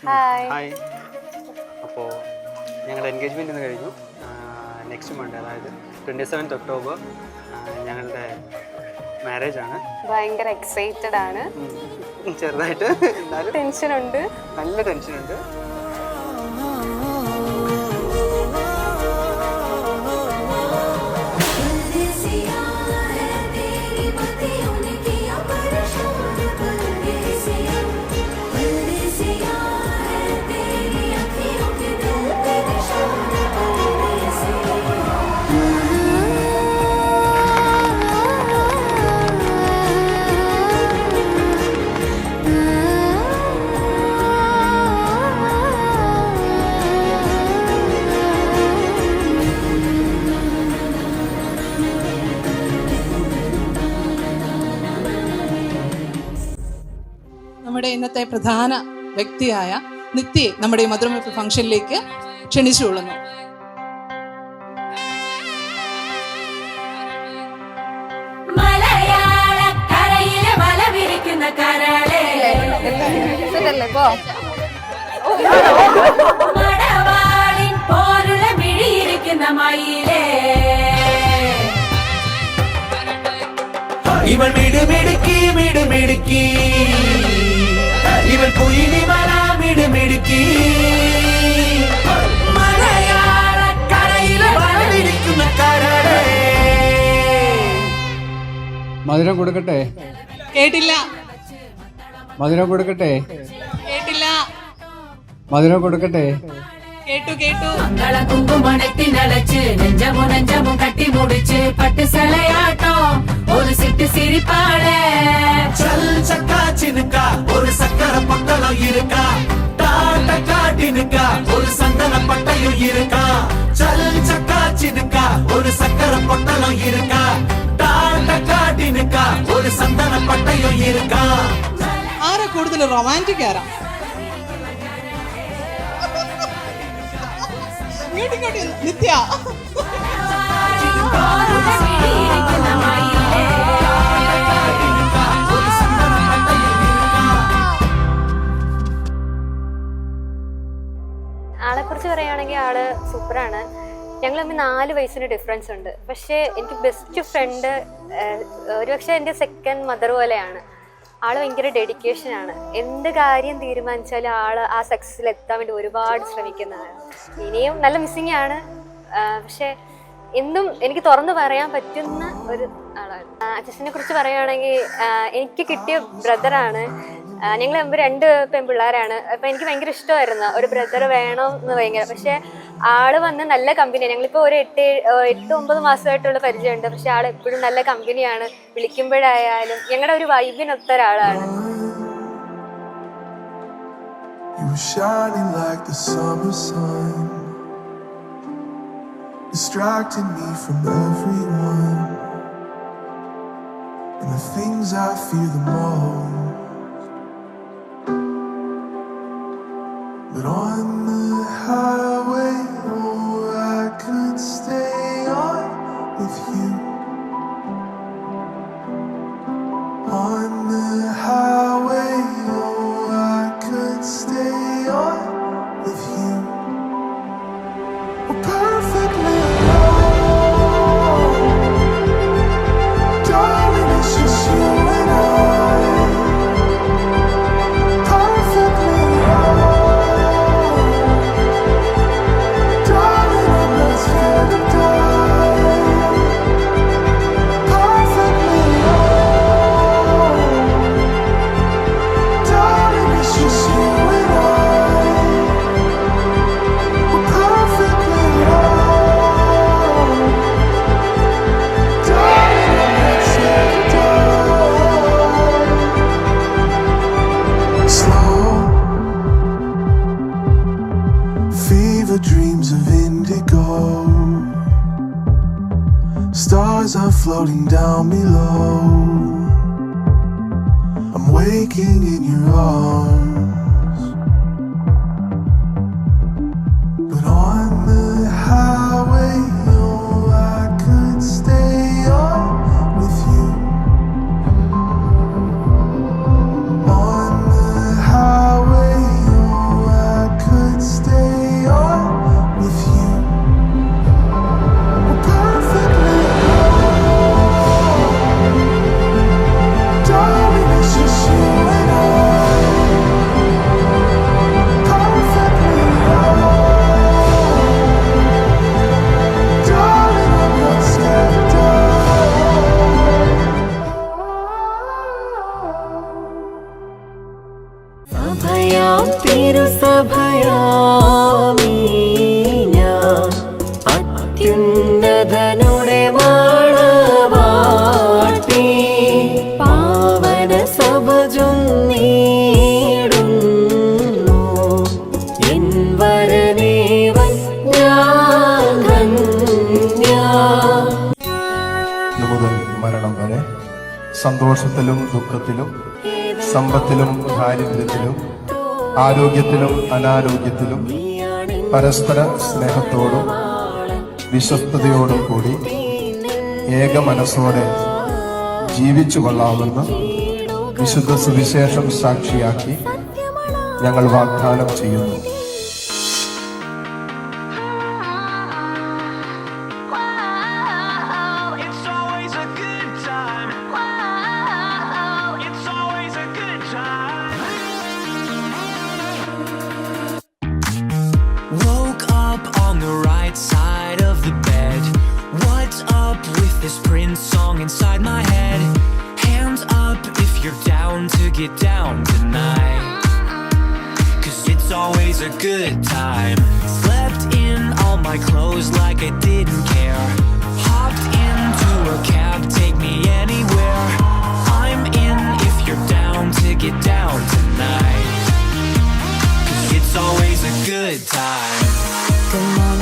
Hi. അപ്പോൾ ഞങ്ങളുടെ engagement ഇന്ന് കഴിഞ്ഞു. നെക്സ്റ്റ് മൺഡേ, അതായത് 27 ഒക്ടോബർ ഞങ്ങളുടെ മാരേജ് ആണ്. ഭയങ്കര എക്സൈറ്റഡ് ആണ്. ചെറുതായിട്ട് എന്നാലും ടെൻഷനുണ്ട്, നല്ല ടെൻഷനുണ്ട്. നമ്മുടെ ഇന്നത്തെ പ്രധാന വ്യക്തിയായ നിത്യയെ നമ്മുടെ ഈ മധുരമ ഫംഗ്ഷനിലേക്ക് ക്ഷണിച്ചുകൊള്ളുന്നു. ഇവൾ മിടുമിടുക്കി മിടുമിടുക്കി, ഇവൾ കുയിലി മല മിടുമിടുക്കി, മലയാളക്കരയിലെ വളവിരിക്കുന്ന കരളേ. മധുരം കൊടുക്കട്ടെ? കേട്ടില്ല. മധുരം കൊടുക്കട്ടെ? കേട്ടില്ല. മധുരം കൊടുക്കട്ടെ? കേട്ടു കേട്ടു. മംഗള കുങ്കുമണത്തിനളച്ച് നെഞ്ചമും നെഞ്ചമും കട്ടി മുടിച്ച് പട്ട് സലയാട്ടോ ഒരു സിട്ട് സിരിപ്പാളേ. ചൽ ചക്കാ ചിനുക്ക ഒരു சக்கர பொட்டலம் இருக்கா, டாட்ட காட்டினுக்க ஒரு சந்தன பட்டையும் இருக்கா. சல் சக்கா சினுக்க ஒரு சக்கர பொட்டலம் இருக்கா, டாட்ட காட்டினுக்க ஒரு சந்தன பட்டையும் இருக்கா. ആരാ കൂടുതൽ റൊമാൻറ്റിക്? ആരാ? നിത്യ. ആളെക്കുറിച്ച് പറയുകയാണെങ്കിൽ ആള് സൂപ്പറാണ്. ഞങ്ങൾ തമ്മിൽ 4 വയസ്സിന് ഡിഫറൻസ് ഉണ്ട്. പക്ഷേ എനിക്ക് ബെസ്റ്റ് ഫ്രണ്ട് ഒരുപക്ഷെ എൻ്റെ സെക്കൻഡ് മദർ പോലെയാണ്. ആൾ ഭയങ്കര ഡെഡിക്കേഷനാണ്. എന്ത് കാര്യം തീരുമാനിച്ചാലും ആൾ ആ സക്സസ്സിൽ എത്താൻ വേണ്ടി ഒരുപാട് ശ്രമിക്കുന്നതാണ്. ഇനിയും നല്ല മിസ്സിങ് ആണ്, പക്ഷെ എന്തും എനിക്ക് തുറന്നു പറയാൻ പറ്റുന്ന ഒരു ആളാണ്. അച്ഛനെ കുറിച്ച് പറയുകയാണെങ്കിൽ എനിക്ക് കിട്ടിയ ബ്രദറാണ്. ഞങ്ങൾ 2 പെൺപിള്ളേരാണ്. അപ്പം എനിക്ക് ഭയങ്കര ഇഷ്ടമായിരുന്നു ഒരു ബ്രദർ വേണം എന്ന് ഭയങ്കര. പക്ഷെ ആള് വന്ന് നല്ല കമ്പനിയാണ്. ഞങ്ങളിപ്പോൾ ഒരു 8-9 മാസമായിട്ടുള്ള പരിചയമുണ്ട്. പക്ഷെ ആൾ എപ്പോഴും നല്ല കമ്പനിയാണ്. വിളിക്കുമ്പോഴായാലും ഞങ്ങളുടെ ഒരു വൈബിനൊത്ത ഒരാളാണ്. Distracting me from everyone and the things I fear the most. But on the highway, oh, I could stay on with you. On the highway, oh, I could stay on with you. We're perfectly alone, darling, it's just you and I. Perfectly alone, darling, I'm not scared to die. Perfectly alone, darling, it's just you and I. We're perfectly alone, darling, I'm not scared to die. Slow fever dreams of indigo, stars are floating down below. I'm waking in your arms, but on the highway, oh, I could stay on with you. On the highway, oh, തിരുസഭയാമീ ഞാൻ അത്യുന്നതനുടെ മാണവാട്ടി പാവന സഭ ചൊന്നിടുന്നു N വരനേവൻ ഞാൻ ധന്യാ. ഇന്നു മുതൽ മരണം വരെ സന്തോഷത്തിലും ദുഃഖത്തിലും സമ്പത്തിലും ദാരിദ്ര്യത്തിലും ആരോഗ്യത്തിലും അനാരോഗ്യത്തിലും പരസ്പര സ്നേഹത്തോടും വിശ്വസ്തയോടും കൂടി ഏക മനസ്സോടെ ജീവിച്ചു കൊള്ളാമെന്ന് വിശുദ്ധ സുവിശേഷം സാക്ഷിയാക്കി ഞങ്ങൾ വാഗ്ദാനം ചെയ്യുന്നു. Woke up on the right side of the bed. What's up with this Prince song inside my head? Hands up if you're down to get down tonight. 'Cause it's always a good time. Slept in all my clothes like I didn't care. Hopped into a cab, take me anywhere. I'm in if you're down to get down tonight. 'Cause it's always a good time. Good morning.